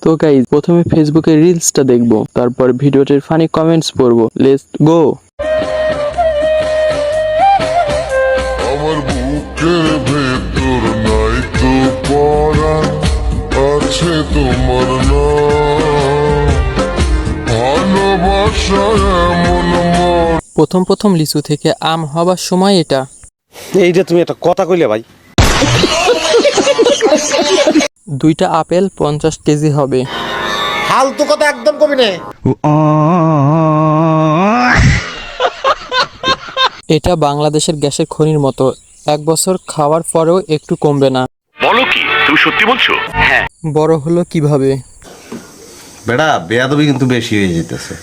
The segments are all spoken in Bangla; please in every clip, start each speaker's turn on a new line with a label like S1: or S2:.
S1: তো গাইস, প্রথমে ফেসবুকে রিলসটা দেখবো, তারপর ভিডিওটির ফানি কমেন্টস পড়বো। Let's go.
S2: আমার বুকের ভেতর নাই তো পরাণ, আছে তোমার নাম। ভালোবাসা এমন মন।
S1: প্রথম লিচু থেকে আম হবার সময় এটা।
S3: এইটা তুমি একটা কথা কইলে ভাই।
S1: 2টা আপেল 50 কেজি হবে।
S3: ফালতু কথা একদম কবি না।
S1: এটা বাংলাদেশের গ্যাসের খনির মতো, 1 বছর খাওয়ার পরেও একটু কমবে না।
S4: বলো কি, তুমি সত্যি বলছো? হ্যাঁ।
S1: বড় হলো কিভাবে?
S5: বেড়া বেয়াদবি কিন্তু বেশি হয়ে যেতেছে।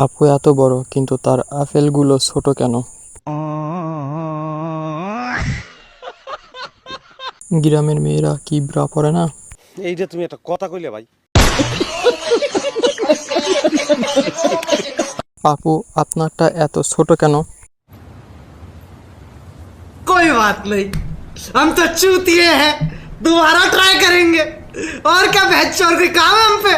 S1: আপু এত বড়, কিন্তু তার আপেলগুলো ছোট কেন? গ্রামের মেয়েরা কি ব্রা পরে না?
S3: এইটা তুমি একটা কথা কইলে ভাই।
S1: আপু আপনারটা এত ছোট কেন?
S6: कोई बात नहीं, हम तो चूतिए हैं, दोबारा ट्राई करेंगे। और क्या बहस, और कोई काम है हम पे?